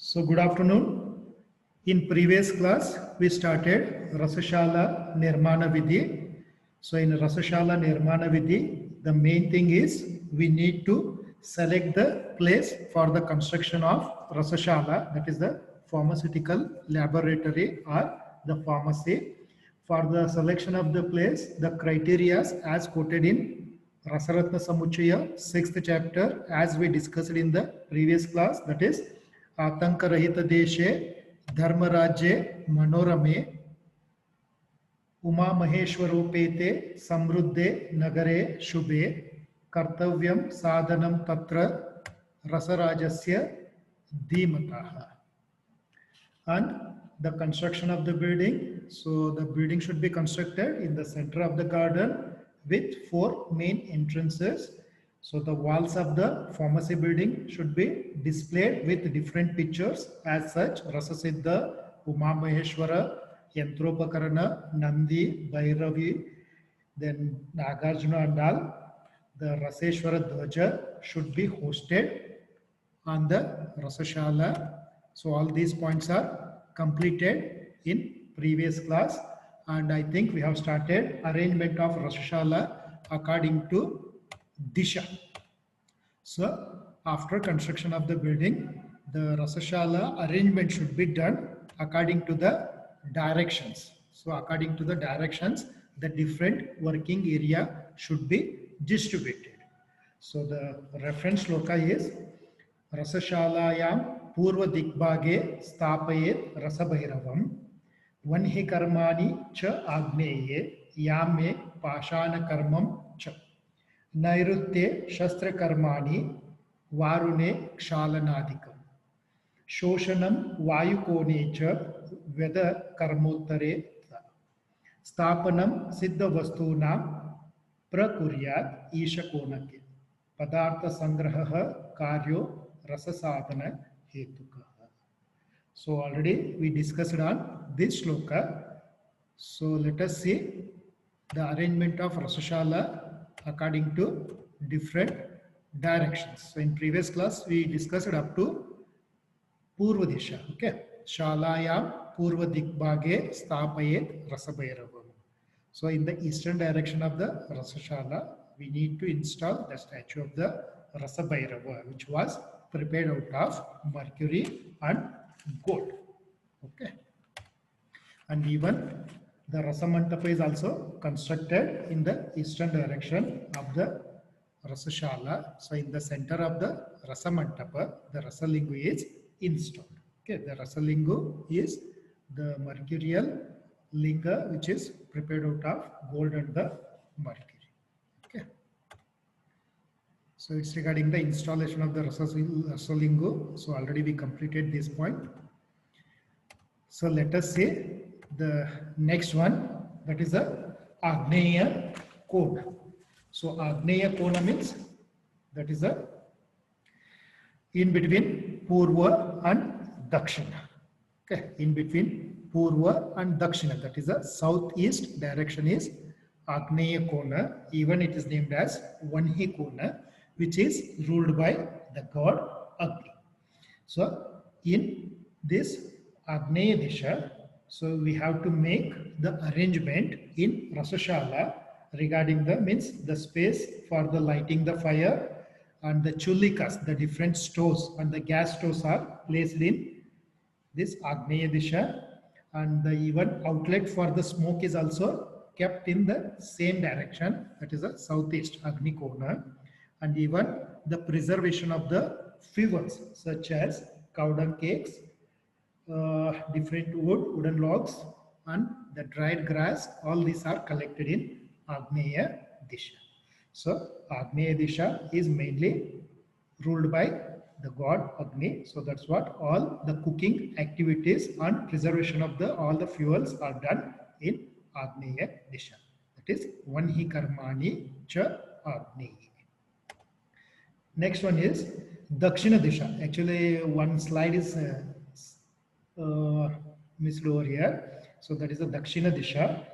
So good afternoon. In previous class, we started Rasashala Nirmana Vidhi. So in Rasashala Nirmana Vidhi, the main thing is we need to select the place for the construction of Rasashala, that is the pharmaceutical laboratory or the pharmacy. For the selection of the place, the criteria as quoted in Rasaratna Samuchaya, 6th chapter, as we discussed in the previous class, that is आतंकरहित देशे धर्मराज्ये मनोरमे उमा महेश्वरोपेते समृद्धे नगरे शुभे कर्तव्यं साधनं तत्र रसराजस्य धीमतः. And the construction of the building, so the building should be constructed in the center of the garden with 4 main entrances. So the walls of the pharmacy building should be displayed with different pictures as such: Rasasiddha, Uma Maheshwara, Yantropakarana, Nandi, Bhairavi, then Nagarjuna and all. The Raseshwara Dhwaja should be hosted on the Rasashala. So all these points are completed in previous class, and I think we have started arrangement of Rasashala according to Disha. So after construction of the building, the Rasashala arrangement should be done according to the directions. So according to the directions, the different working area should be distributed. So the reference shloka is Rasashalayam Purva Dikbhage Stapayet Rasabhairavam Vanhi Karmani Cha Agneye Yame Pashana Karmam Cha Nairutye Shastra Karmani Varune Kshalanadikam Shoshanam Vayukone Cha Veda Karmottare Stapanam Siddha Vastunam Prakuryat Ishakonake Padartha Sangraha Karyo Rasasadhana Hetuka. So already we discussed on this shloka. So let us see the arrangement of Rasashala according to different directions. So in previous class we discussed up to Purva Disha. Okay. Shalayam Purva Dikbhage Stapayet Rasabhairavam. So in the eastern direction of the Rasashala, we need to install the statue of the Rasabhairava, which was prepared out of mercury and gold. Okay. And even the Rasamantapa is also constructed in the eastern direction of the Rasashala. So in the center of the Rasamantapa, the Rasalingu is installed. Okay, the Rasalingu is the mercurial linga which is prepared out of gold and the mercury. Okay. So it's regarding the installation of the Rasalingu. So already we completed this point. So let us see the next one, that is the Agneya Kona. So Agneya Kona means that is the in between Purva and Dakshina. Okay, in between Purva and Dakshina, that is the southeast direction is Agneya Kona. Even it is named as Vanhi Kona, which is ruled by the god Agni. So in this Agneya Disha, so we have to make the arrangement in Rasashala regarding the means the space for the lighting the fire, and the chulikas, the different stoves and the gas stoves are placed in this Agneya Disha, and the even outlet for the smoke is also kept in the same direction, that is the southeast Agni Kona, and even the preservation of the fuels such as cow dung cakes, different wooden logs and the dried grass, all these are collected in Agneya Disha. So Agneya Disha is mainly ruled by the god Agni. So that's what all the cooking activities and preservation of the all the fuels are done in Agneya Disha. That is Vanhi Karmani Cha Agni. Next one is Dakshina Disha. Actually one slide is missed over here. So that is the Dakshina Disha.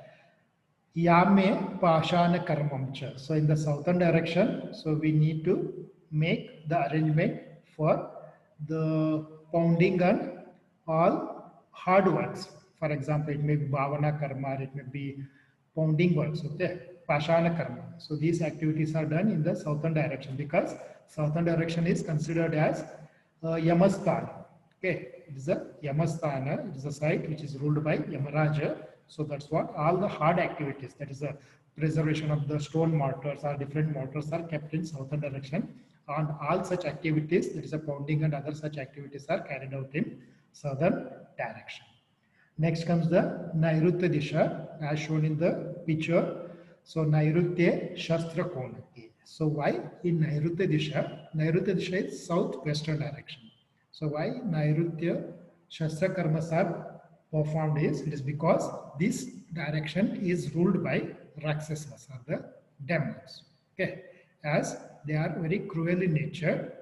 Yame Pashana Karmamcha. So in the southern direction, so we need to make the arrangement for the pounding on all hard works. For example, it may be bhavana karma, it may be pounding works, okay, pashana karma. So these activities are done in the southern direction because southern direction is considered as Yamasthana. Okay, it is a Yamasthana, it is a site which is ruled by Yamaraja. So that's what all the hard activities, that is the preservation of the stone mortars or different mortars are kept in southern direction. And all such activities, that is a pounding and other such activities are carried out in southern direction. Next comes the Nairutya Disha as shown in the picture. So Nairutya Shastra Konaki. So why in Nairutya Disha? Nairutya Disha is southwestern direction. So why Nairutya Shastra Karmas are performed is, it is because this direction is ruled by Rakshasas or the demons. Okay, as they are very cruel in nature.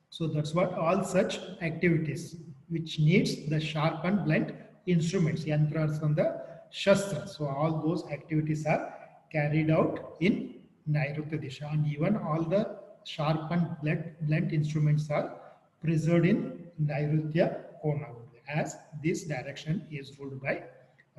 So that's what all such activities which needs the sharp and blunt instruments, yantras and the shastras. So all those activities are carried out in Nairutya Disha, and even all the sharp and blunt instruments are preserved in Nairutya Kona, as this direction is ruled by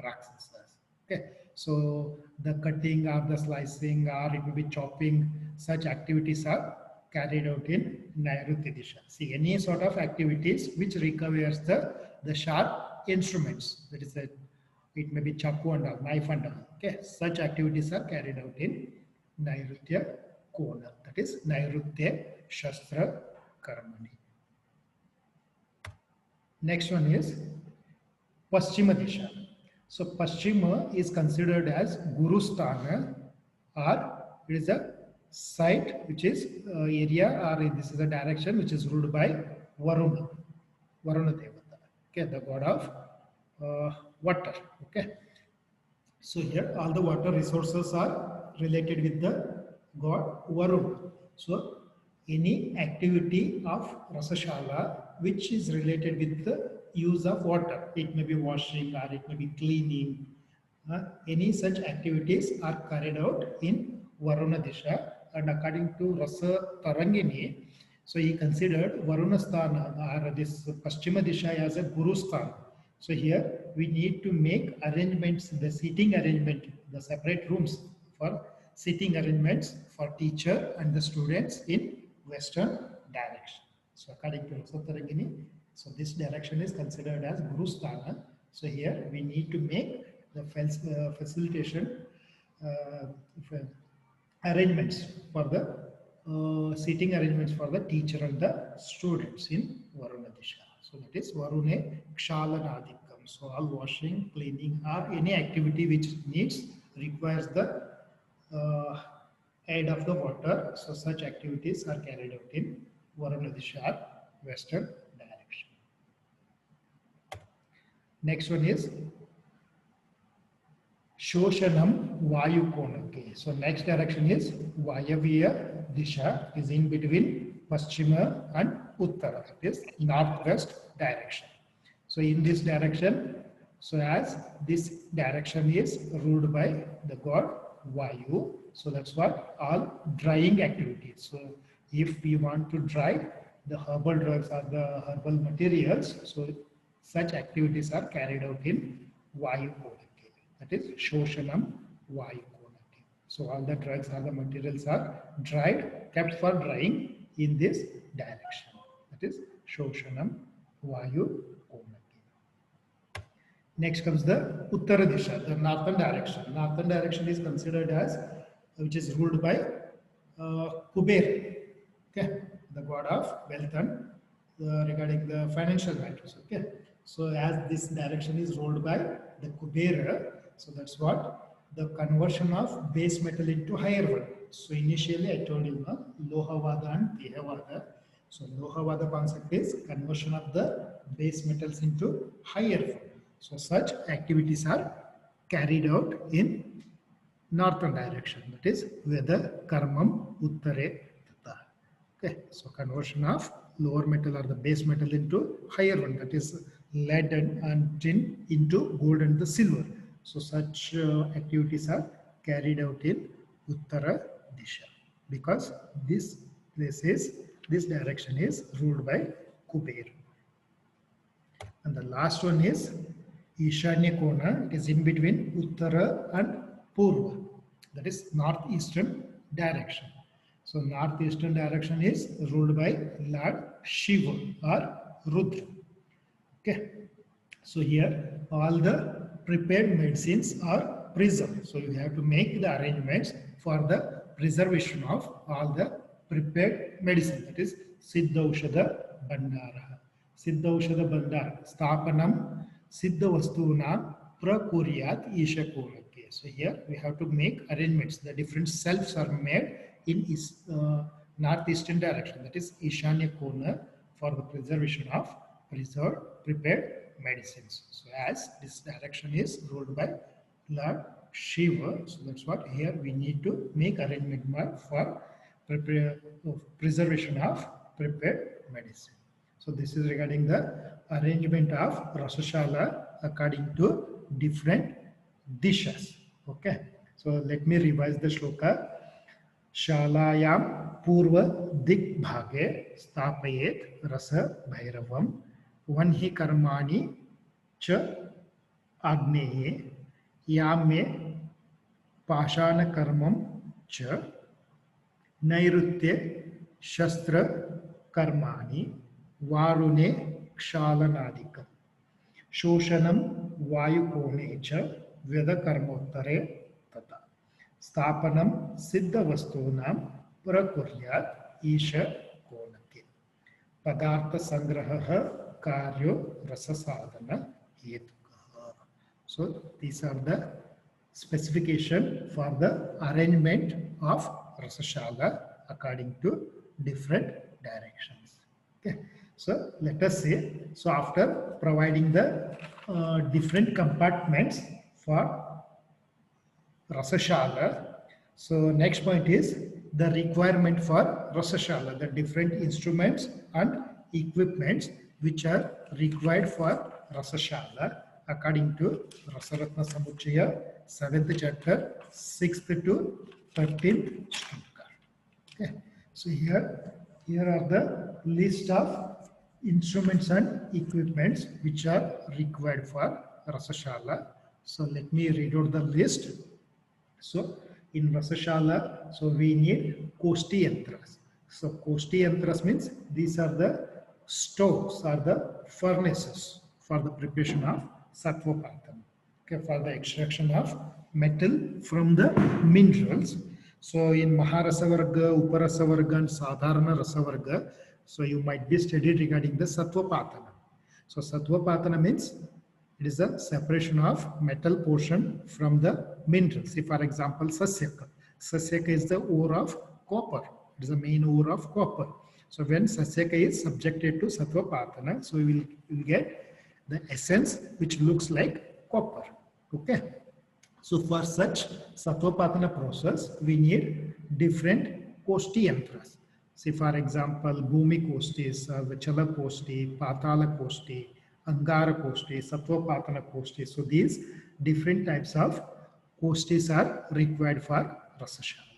Rakshasas. Okay, so the cutting or the slicing or it may be chopping, such activities are carried out in Nairutya Disha. See, any sort of activities which requires the sharp instruments, that is, it may be chaku and all, knife and all. Okay, such activities are carried out in Nairutya Kona, that is Nairutya Shastra Karmani. Next one is Paschima Disha. So Paschima is considered as Guru Sthana, or it is a site which is area, or this is a direction which is ruled by Varuna Devata. Okay, the god of water. Okay, so here all the water resources are related with the god Varuna. So any activity of Rasashala which is related with the use of water, it may be washing or it may be cleaning, any such activities are carried out in Varuna Disha. And according to Rasa Tarangini, so he considered Varuna Sthana or this Paschima Disha as a Guru Sthana. So here we need to make arrangements, the seating arrangement, the separate rooms for seating arrangements for teacher and the students in western direction. So according to Rasa Tarangini, so this direction is considered as Guru Sthana. So here we need to make the facilitation arrangements for the seating arrangements for the teacher and the students in Varuna Disha. So that is Varune Kshalanadikam. So all washing, cleaning or any activity which requires the aid of the water. So such activities are carried out in Varuna Disha, western direction. Next one is Shoshanam Vayu Konake. So next direction is Vayavya Disha, is in between Paschima and Uttara, it is northwest direction. So in this direction, so as this direction is ruled by the god Vayu, so that's what all drying activities. So if we want to dry the herbal drugs or the herbal materials, so such activities are carried out in Vayu Konake, that is Shoshanam Vayu Konake. So all the drugs or the materials are dried, kept for drying in this direction, that is Shoshanam Vayu Konake. Next comes the Uttara Disha, the northern direction. Northern direction is considered as, which is ruled by Kuber, okay, the god of wealth and regarding the financial matters. Okay, so as this direction is ruled by the Kubera, so that's what the conversion of base metal into higher one. So initially I told you Lohavada and Dehavada. So Lohavada concept is conversion of the base metals into higher one. So such activities are carried out in northern direction, that is Veda Karmam Uttare Tata. Okay, so conversion of lower metal or the base metal into higher one, that is lead and tin into gold and the silver. So such activities are carried out in Uttara Disha because this direction is ruled by Kuber. And the last one is Ishanya Kona. It is in between Uttara and Purva. That is northeastern direction. So northeastern direction is ruled by Lord Shiva or Rudra. Okay. So here all the prepared medicines are preserved. So you have to make the arrangements for the preservation of all the prepared medicine. That is Siddha Ushadha Bandara. Siddha Ushadha Bandara. Sthapanam Siddha Vastunam Prakuryat Isha Kolake. So here we have to make arrangements. The different selves are made in northeastern direction. That is Ishanya corner for the preservation of prepared medicines. So as this direction is ruled by Lord Shiva, so that's what here we need to make arrangement for preservation of prepared medicine. So this is regarding the arrangement of Rasashala according to different dishas. Okay. So let me revise the shloka. Shalayam purva dik bhage stapayet rasa bhairavam vanhi karmani cha agneye yame pashana karmam cha nairutye shastra karmani varune kshalanadikam shoshanam vayukone cha veda karmottare tata Sthapanam Siddha Vastunam Prakuryat Isha Konake Padartha Sangraha Karyo Rasasadana Hetukaha. So these are the specification for the arrangement of Rasashala according to different directions. Okay. So let us say, so after providing the different compartments for Rasashala. So next point is the requirement for Rasashala, the different instruments and equipments which are required for Rasashala according to Rasaratna Samuchaya, 7th chapter, 6th to 13th shloka. Okay. So here are the list of instruments and equipments which are required for Rasashala. So let me read out the list. So in Rasashala, so we need Kosti Yantras. So Kosti Yantras means these are the stoves or the furnaces for the preparation of Sattva Patana. Okay, for the extraction of metal from the minerals. So in Maharasavarga, Uparasavarga and Sadharana Rasavarga, so you might be studied regarding the Sattva Patana. So Sattva Patana means it is a separation of metal portion from the minerals. See, for example, Sasyaka. Sasyaka is the ore of copper. It is the main ore of copper. So when Sasyaka is subjected to Sattva Patana, so we will get the essence which looks like copper. Okay. So for such Sattva Patana process, we need different Kosti Yantras. See, for example, Bhumi Kostis, Vachala Kosti, Patala Kosti, Angara Kosti, Sattva Patana Kosti. So these different types of Kostis are required for Rasashala.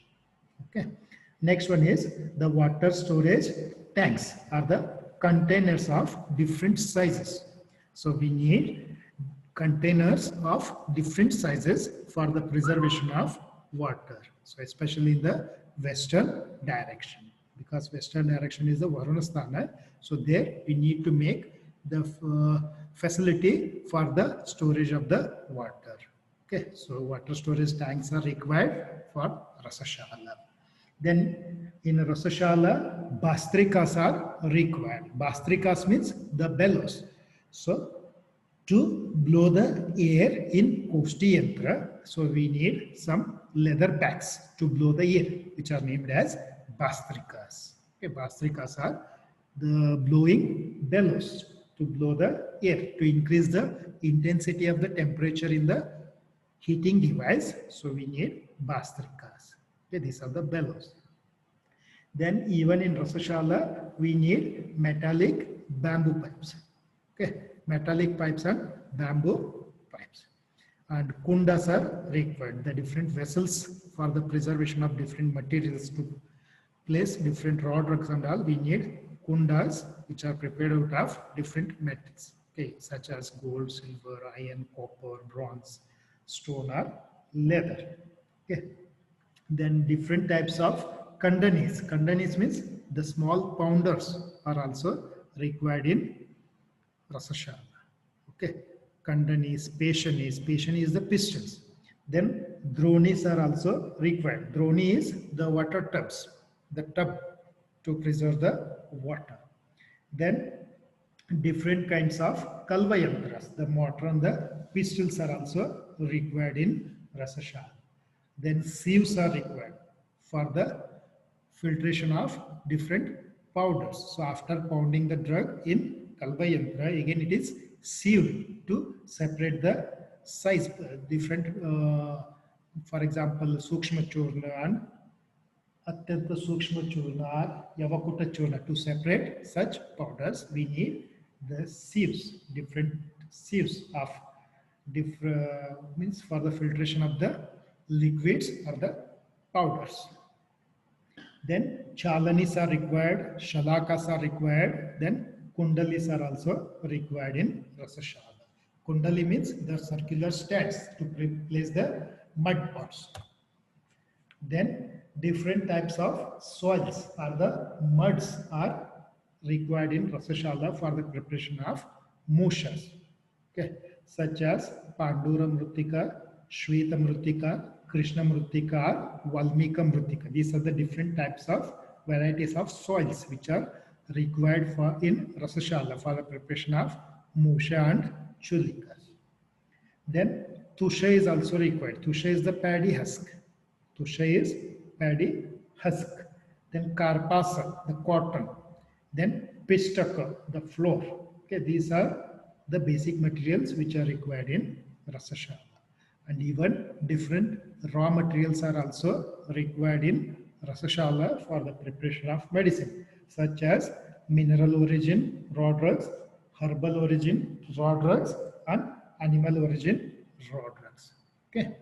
Okay. Next one is the water storage tanks are the containers of different sizes. So we need containers of different sizes for the preservation of water. So especially in the western direction, because western direction is the Varunasthana. So there we need to make the facility for the storage of the water. Okay, so water storage tanks are required for Rasashala. Then in Rasashala, Bastrikas are required. Bastrikas means the bellows. So to blow the air in Kosti Yantra, so we need some leather bags to blow the air, which are named as Bastrikas. Okay, Bastrikas are the blowing bellows to blow the air, to increase the intensity of the temperature in the heating device. So we need Bastrikas. Okay, these are the bellows. Then even in Rasashala, we need metallic bamboo pipes. Okay, metallic pipes and bamboo pipes. And kundas are required, the different vessels for the preservation of different materials to place different raw drugs and all. We need kundas which are prepared out of different metals. okay, such as gold, silver, iron, copper, bronze, stone, or leather. Okay. Then different types of kandanis. Kandanis means the small pounders are also required in rasashala. Okay. Kandanis, Peshani is the pistons. Then dronis are also required. Droni is the water tubs, the tub to preserve the water. Then different kinds of kalvayantras, the mortar and the pistols are also required in rasashala. Then sieves are required for the filtration of different powders. So after pounding the drug in kalvayantra, again it is sieved to separate the size, different, for example, sukshma churna and atyanta sukshma churna or yavakuta churna. To separate such powders, we need the sieves, different sieves of different, means for the filtration of the liquids or the powders. Then chalanis are required, shalakas are required, then kundalis are also required in rasashala. Kundali means the circular stands to place the mud pots. Then different types of soils or the muds are required in rasashala for the preparation of mushas. Okay, such as Pandura Mritika, Shweta Mritika, Krishna Mritika, or Valmika Mritika. These are the different types of varieties of soils which are required for in rasashala for the preparation of musha and chulikas. Then tusha is also required. Tusha is the paddy husk. Tusha is paddy husk. Then karpasa, the cotton. Then pistaka, the flour. Okay, these are the basic materials which are required in rasashala. And even different raw materials are also required in rasashala for the preparation of medicine, such as mineral origin raw drugs, herbal origin raw drugs, and animal origin raw drugs. Okay.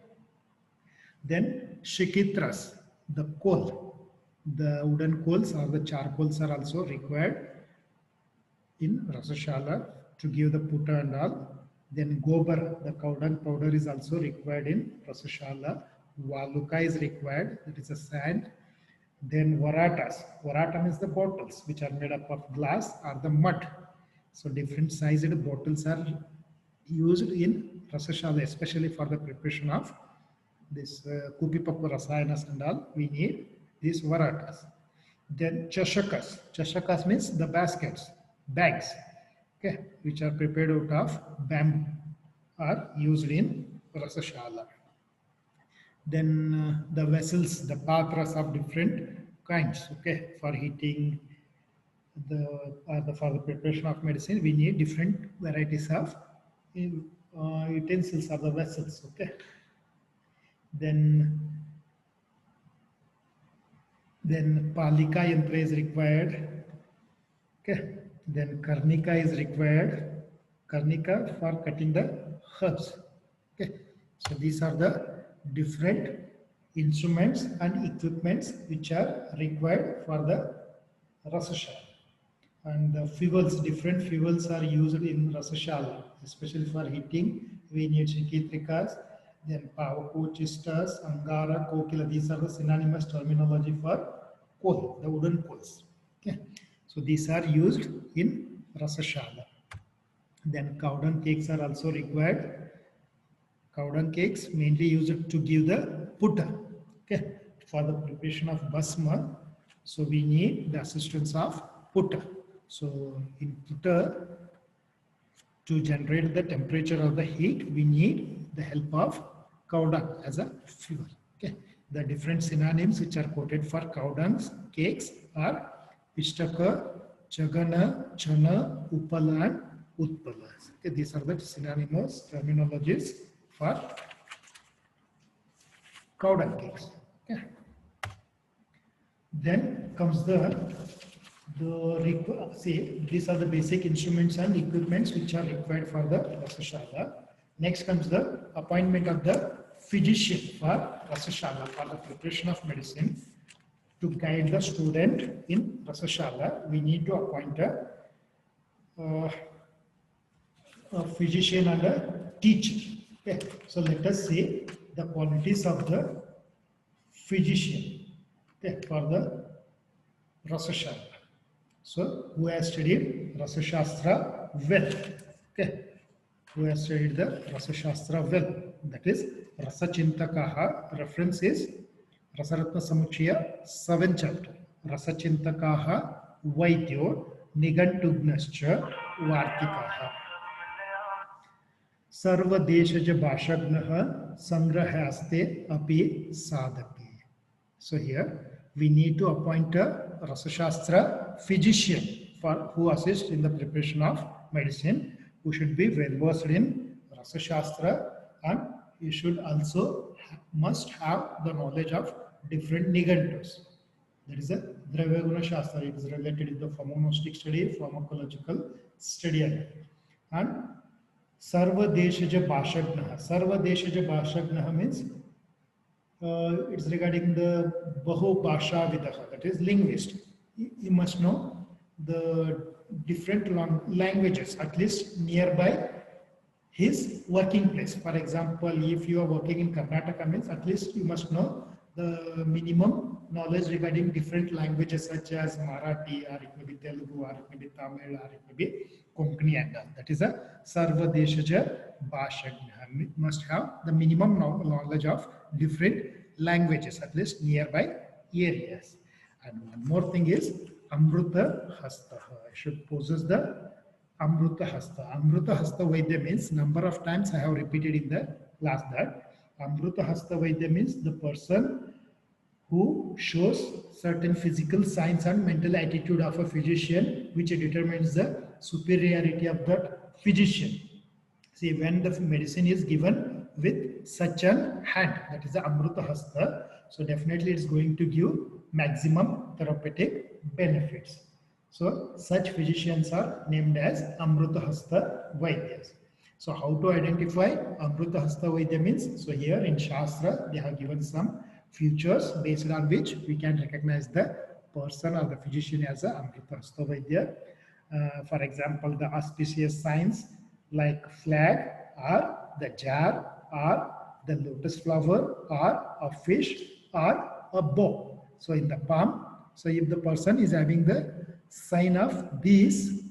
Then shikitras, the coal, the wooden coals or the charcoals are also required in rasashala to give the putta and all. Then gobar, the cow dung powder, is also required in rasashala. Valuka is required, that is a sand. Then varatas, varata means the bottles which are made up of glass or the mud. So different sized bottles are used in rasashala, especially for the preparation of this kupipappa rasayanas and all. We need these varatas. Then chashakas means the baskets, bags, okay, which are prepared out of bamboo, are used in rasashala. Then the vessels, the patras of different kinds, okay, for heating for the preparation of medicine, we need different varieties of utensils or the vessels, okay. Then palika yantra is required, okay. Then karnika is required, karnika for cutting the herbs, okay. So these are the different instruments and equipments which are required for the rasashala. And the fuels, different fuels are used in rasashala, especially for heating. We need shikitrikas, then pavaku, chistas, angara, kokila. These are the synonymous terminology for coal, the wooden coals. Okay. So these are used in rasashala. Then cow dung cakes are also required. Cow dung cakes mainly used to give the putta, okay, for the preparation of basma. So we need the assistance of putta. So in putta, to generate the temperature of the heat, we need the help of cow dung as a fuel. Okay. The different synonyms which are quoted for cow dung cakes are pishtaka, chagana, chana, upala, and utpala. Okay. These are the synonymous terminologies for cow dung cakes. Okay. Then comes see, these are the basic instruments and equipments which are required for the rasashala. Next comes the appointment of the physician for rasashala, for the preparation of medicine. To guide the student in rasashala, we need to appoint a a physician and a teacher. Okay, so let us say the qualities of the physician, okay, for the Rasashala. So, who has studied Rasashastra well? Okay, who has studied the Rasashastra well? That is Rasachintakaha. Reference is Rasaratna Samuchaya, 7th chapter. Rasachintakaha Vaidyo Nigantugnascha Vartikaha. सर्वदेशज भाषज्ञः संग्रहास्ते अपि साधते. So here we need to appoint a Rasashastra physician for who assists in the preparation of medicine, who should be well versed in Rasashastra, and he should also must have the knowledge of different nigantus. That is a Dravyaguna Shastra. It is related to the pharmaceutic study, pharmacological study, and Sarvadeshaja Bhashagnaha. Sarvadeshaja Bhashagnaha means it's regarding the Bahu Bhasha Vidaha, that is linguist. You must know the different languages, at least nearby his working place. For example, if you are working in Karnataka, means at least you must know the minimum knowledge regarding different languages such as Marathi, or it may be Telugu, or it may be Tamil, or it may be Konkani and all. That is a Sarvadeshaja Bhashagna. Must have the minimum knowledge of different languages, at least nearby areas. And one more thing is Amruta Hasta. I should possess the Amruta Hasta. Amruta Hasta Vaidya means, number of times I have repeated in the class that Amruta Hasta Vaidya means the person who shows certain physical signs and mental attitude of a physician, which determines the superiority of that physician. See, when the medicine is given with such an hand, that is the Amruta Hasta, so definitely it's going to give maximum therapeutic benefits. So such physicians are named as Amruta Hasta Vaidyas. So how to identify Amruta Hasta Vaidya means, so here in Shastra they have given some features based on which we can recognize the person or the physician as a Amruta Hasta Vaidya. For example, the auspicious signs like flag or the jar or the lotus flower or a fish or a bow. So in the palm, so if the person is having the sign of these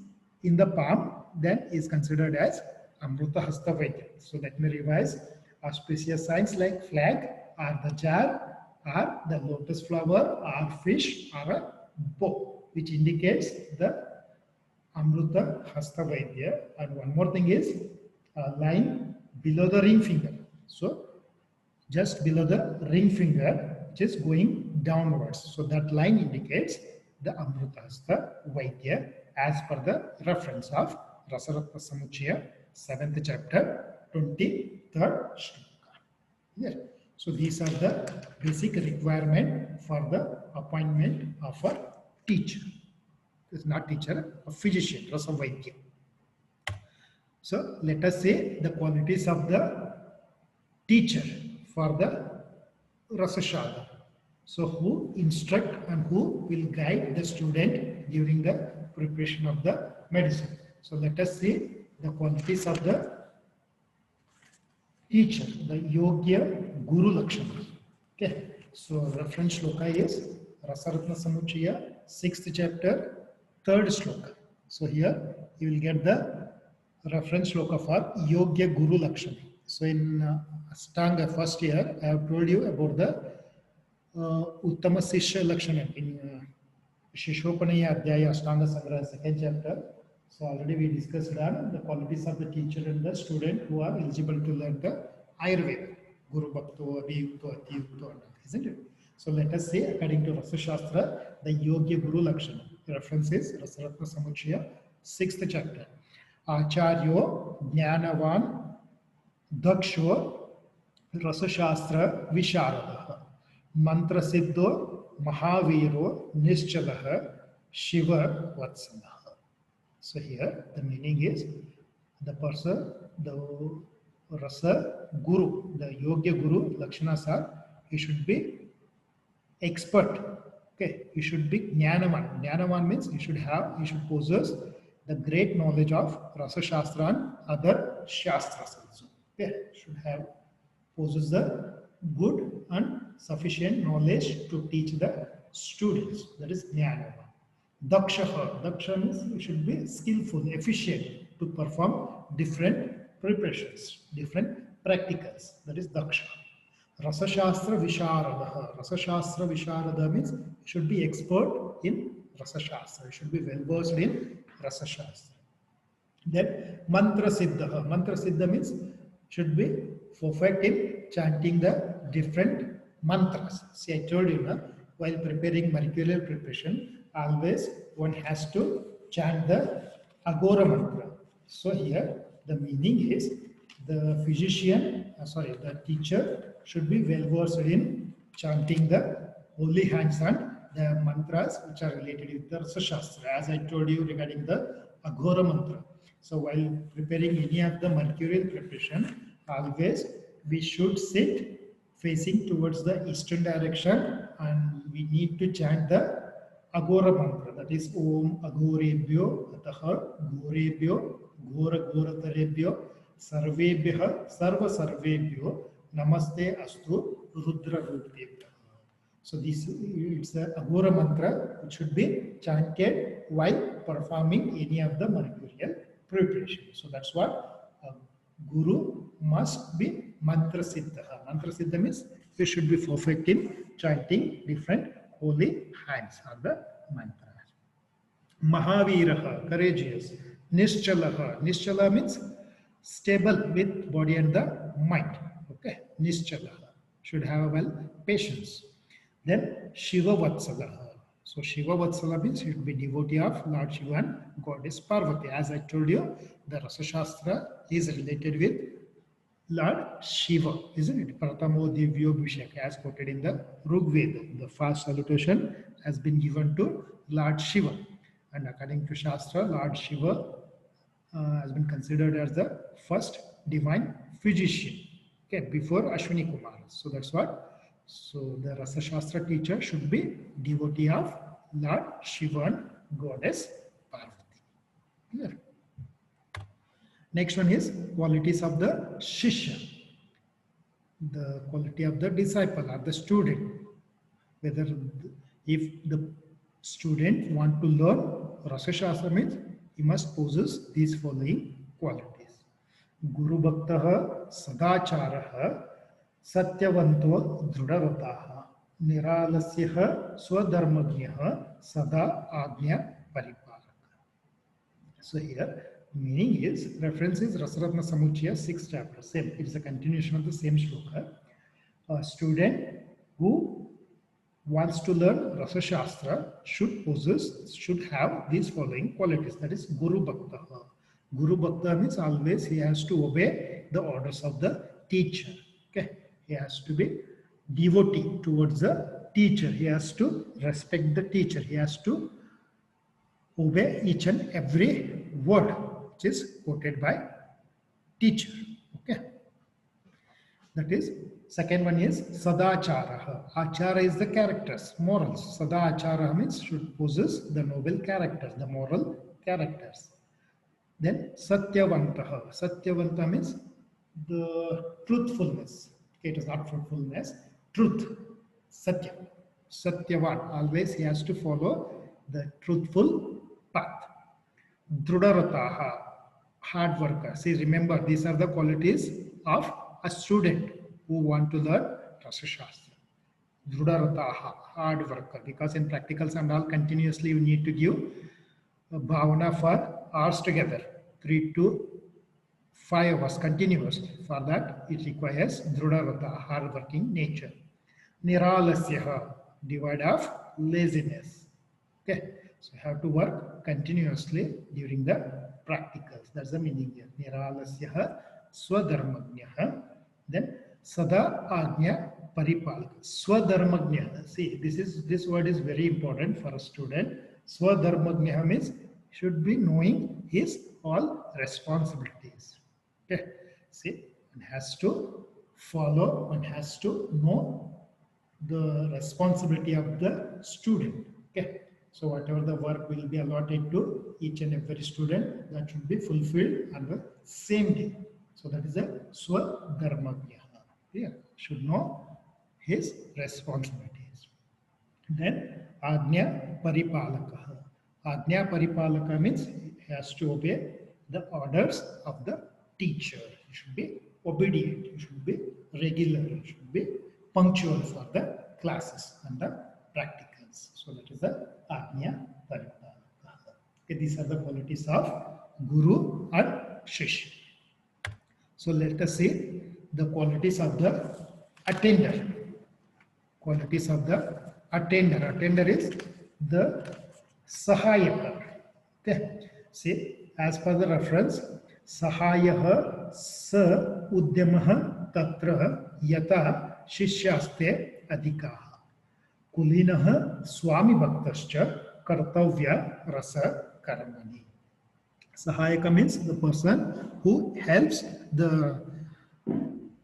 in the palm, then is considered as Amruta Hasta Vaidya. So let me revise. Auspicious signs like flag or the jar or the lotus flower or fish or a bow, which indicates the Amruta Hasta Vaidya. And one more thing is a line below the ring finger. So just below the ring finger, which is going downwards. So that line indicates the Amruta Hasta Vaidya as per the reference of Rasaratna Samuchaya, 7th chapter, 23rd shloka. Yeah. So these are the basic requirement for the appointment of a teacher. It's not teacher, a physician, Rasa Vaidya. So let us say the qualities of the teacher for the Rasashala. So who instruct and who will guide the student during the preparation of the medicine. So let us see the qualities of the teacher, the Yogya Guru Lakshana. Okay, so reference shloka is Rasaratna Samuchaya, 6th chapter, 3rd shloka. So here you will get the reference shloka for Yogya Guru Lakshana. So in Ashtanga first year, I have told you about the Uttama Sishya Lakshana in Shishopanaya Adhyaya Ashtanga Sangraha, 2nd chapter. So already we discussed on the qualities of the teacher and the student who are eligible to learn the Ayurveda, Guru Bhakto, Abhiyukto, Atiyukto, isn't it? So let us say, according to Rasa Shastra, the Yogya Guru Lakshana. The reference is Rasaratna Samuchaya, 6th chapter. Acharyo Jnanavan Daksho Rasa Shastra Visharadaha Mantra Siddho Mahaviro Nischalaha Shiva Vatsalaha. So here the meaning is the person, the Rasa Guru, the Yogya Guru Lakshanas are, he should be expert. Okay, he should be Jnanavan. Jnanavan means he should possess the great knowledge of Rasa Shastra and other Shastras also. Okay, should have possess the good and sufficient knowledge to teach the students. That is Jnana. Dakshaha. Daksha means it should be skillful, efficient to perform different preparations, different practicals. That is Daksha. Rasashastra Visharadaha. Rasashastra Visharada means should be expert in Rasashastra. Should be well versed in Rasashastra. Then Mantra Siddha. Mantra Siddha means should be perfect in chanting the different mantras. See, I told you, na, while preparing mercurial preparation, always one has to chant the Agora mantra. So here the meaning is the the teacher should be well versed in chanting the holy hands and the mantras which are related with the Rasa Shastra, as I told you regarding the Agora mantra. So while preparing any of the mercurial preparation, always we should sit facing towards the eastern direction and we need to chant the Agora mantra, that is Om Agorebhyo Ataha Gorebhyo Gora Goratarebhyo Sarvebhya Sarva Sarvebhyo Namaste Astu Rudra Ruptebhya. So this it's the Agora mantra which should be chanted while performing any of the mercurial preparation. So that's what Guru must be mantra siddha. Mantra siddha means we should be perfect in chanting different holy hands or the mantras. Mahaviraha, courageous. Nischalaha. Nischala means stable with body and the mind. Okay. Nischalaha. Should have well patience. Then Shiva Vatsalaha. So Shiva Vatsala means he should be devotee of Lord Shiva and Goddess Parvati. As I told you, the Rasa Shastra is related with Lord Shiva, isn't it? Pratamo Divyo Bhishek, as quoted in the Rig Veda. The first salutation has been given to Lord Shiva. And according to Shastra, Lord Shiva has been considered as the first divine physician, okay, before Ashwini Kumar. So that's what. So the Rasa Shastra teacher should be devotee of Lord Shiva and Goddess Parvati. Clear? Next one is qualities of the Shishya. The quality of the disciple or the student. Whether if the student want to learn Rasa Shastra means he must possess these following qualities. Guru Bhaktaha Sadacharaha Satyavanto Dhrudavataha Niralasyaha Swadharmagyaha Sada Agnya Pariparaka. So here meaning is, reference is Rasaratna Samuchaya 6th chapter. Same, it is a continuation of the same shloka. A student who wants to learn Rasa Shastra should have these following qualities. That is Guru Bhakta. Guru Bhakta means always he has to obey the orders of the teacher. Okay, he has to be devotee towards the teacher. He has to respect the teacher. He has to obey each and every word which is quoted by teacher. Okay, that is. Second one is Sadachara. Achara is the characters, morals. Sadachara means should possess the noble characters, the moral characters. Then Satyavantaha. Satyavanta means the truthfulness. Okay, it is not fruitfulness. Truth. Satya. Satyavan. Always he has to follow the truthful path. Drudarataha. Hard worker. See, remember, these are the qualities of a student who want to learn Rasa Shastra. Drudarataha, hard worker, because in practicals and all continuously you need to give a bhavana for hours together, 3 to 5 hours continuous. For that it requires drudarata, hard working nature. Niralasyaha, devoid of laziness. Okay, so you have to work continuously during the practicals. That's the meaning here. Niralasyaha swadharmagnaha. Then Sada Agnya Paripalaka. Swadharmagnya. See, this word is very important for a student. Swadharmagnya means should be knowing his all responsibilities. Okay. See, one has to follow, one has to know the responsibility of the student. Okay. So whatever the work will be allotted to each and every student, that should be fulfilled on the same day. So that is a Swadharmagya. Yeah, should know his responsibilities. Then Ajna Paripalaka. Ajna Paripalaka means he has to obey the orders of the teacher. He should be obedient. He should be regular. He should be punctual for the classes and the practicals. So that is the Ajna Paripalaka. Okay, these are the qualities of Guru and Shishya. So let us see the qualities of the attender. Qualities of the attender. Attender is the Sahayaka. Okay. See, as per the reference, Sahayaha sa udyamaha tatra yata shishyaste adhikaha. Kulinaha swami bhaktascha kartavya rasa karmani. Sahayaka means the person who helps the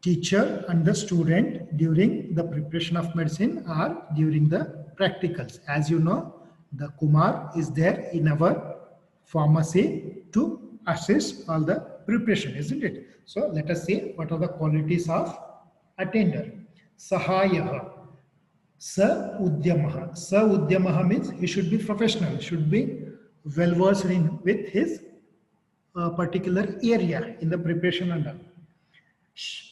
teacher and the student during the preparation of medicine or during the practicals. As you know, the Kumar is there in our pharmacy to assist all the preparation, isn't it? So let us see what are the qualities of attender. Sahayaha. Sa Udyamaha. Sa Udyamaha means he should be professional, should be well versed in with his particular area in the preparation and all.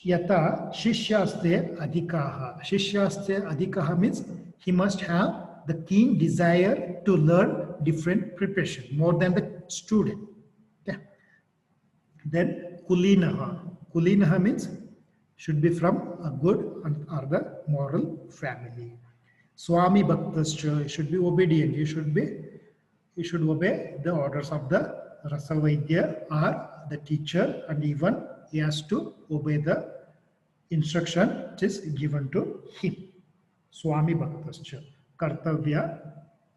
Yata shishyaste adhikaha. Shishyaste adhikaha means he must have the keen desire to learn different preparation more than the student. Okay. Then kulinaha. Kulinaha means should be from a good or the moral family. Swami bhaktascha should be obedient. He should obey the orders of the Rasavaidya or the teacher, and even he has to obey the instruction which is given to him. Swami bhaktascha kartavya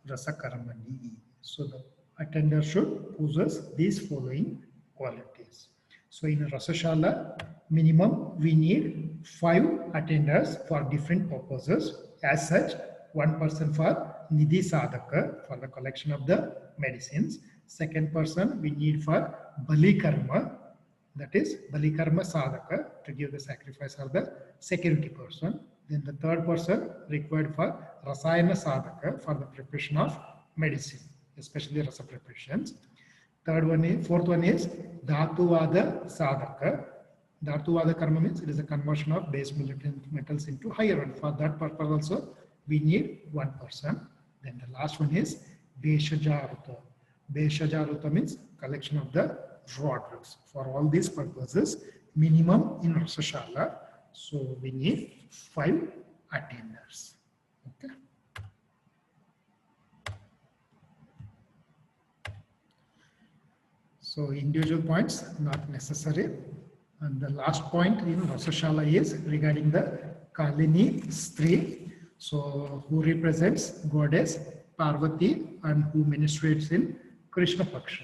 rasa karmani. So the attender should possess these following qualities. So in a Rasashala, minimum we need 5 attenders for different purposes. As such, 1 person for Nidhi Sadhaka for the collection of the medicines. Second person we need for Bali Karma, that is Bali Karma Sadhaka, to give the sacrifice of the security person. Then the third person required for Rasayana Sadhaka for the preparation of medicine, especially rasa preparations. Fourth one is Dhatuvada Sadhaka. Dhatuvada Karma means it is a conversion of base metals into higher one. For that purpose also we need 1 person. Then the last one is Beshajaruta. Beshajaruta means collection of the raw drugs. For all these purposes, minimum in Rasashala, so we need 5 attenders. Okay. So individual points not necessary. And the last point in Rasashala is regarding the Kalini Stri. So who represents goddess Parvati and who ministrates in Krishna Paksha.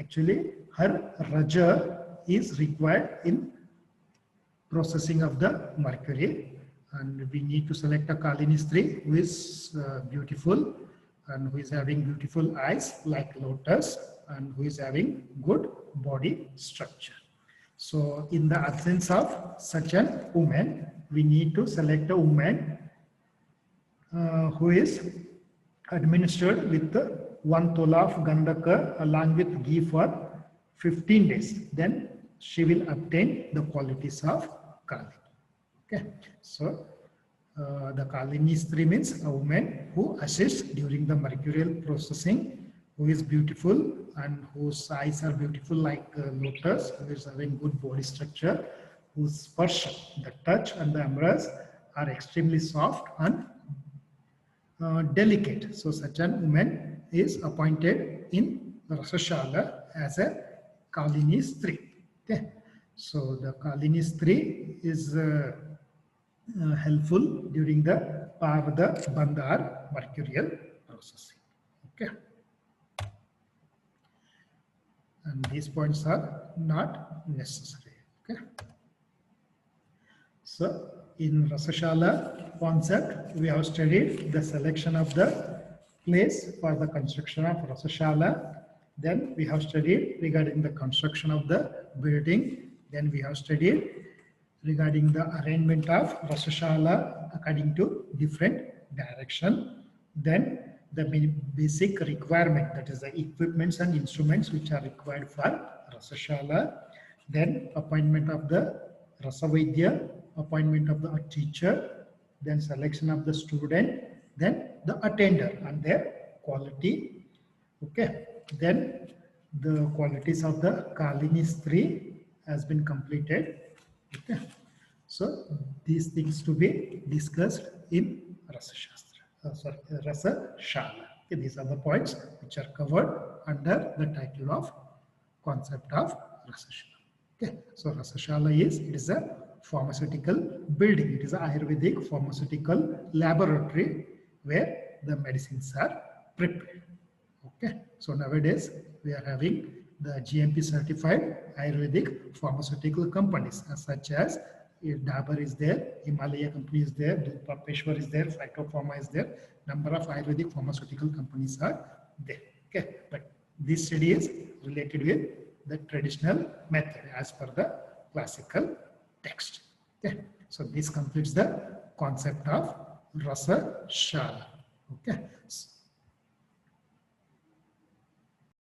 Actually, her Raja is required in processing of the mercury, and we need to select a Kalini Stri who is beautiful and who is having beautiful eyes like lotus and who is having good body structure. So in the absence of such an woman, we need to select a woman who is administered with 1 tola of Gandhaka along with ghee for 15 days. Then she will obtain the qualities of Kali. Okay. So the Kalini Stri means a woman who assists during the mercurial processing, who is beautiful and whose eyes are beautiful like lotus, who is having good body structure, whose sparsha, the touch and the embrace are extremely soft and delicate. So such a woman is appointed in Rasashala as a Kalini Stri. Okay. So the Kalini Stri is helpful during the Parvada Bandhar mercurial processing. Okay. And these points are not necessary. Okay. So in Rasashala concept, we have studied the selection of the place for the construction of Rasashala. Then we have studied regarding the construction of the building. Then we have studied regarding the arrangement of Rasashala according to different direction. Then the basic requirement, that is the equipments and instruments which are required for Rasashala. Then appointment of the Rasavidya, appointment of the teacher, then selection of the student, then the attender and their quality. Okay, then the qualities of the Kalini Stri has been completed. Okay, so these things to be discussed in Rasashala. Okay, these are the points which are covered under the title of concept of Rasashala. Okay, so Rasashala is a pharmaceutical building. It is an Ayurvedic pharmaceutical laboratory where the medicines are prepared. Okay, so nowadays we are having the GMP certified Ayurvedic pharmaceutical companies such as Dabur is there, Himalaya company is there, Peshwar is there, Phytopharma is there. Number of Ayurvedic pharmaceutical companies are there. Okay, but this study is related with the traditional method as per the classical text. Okay, so this completes the concept of Rasashala. Okay.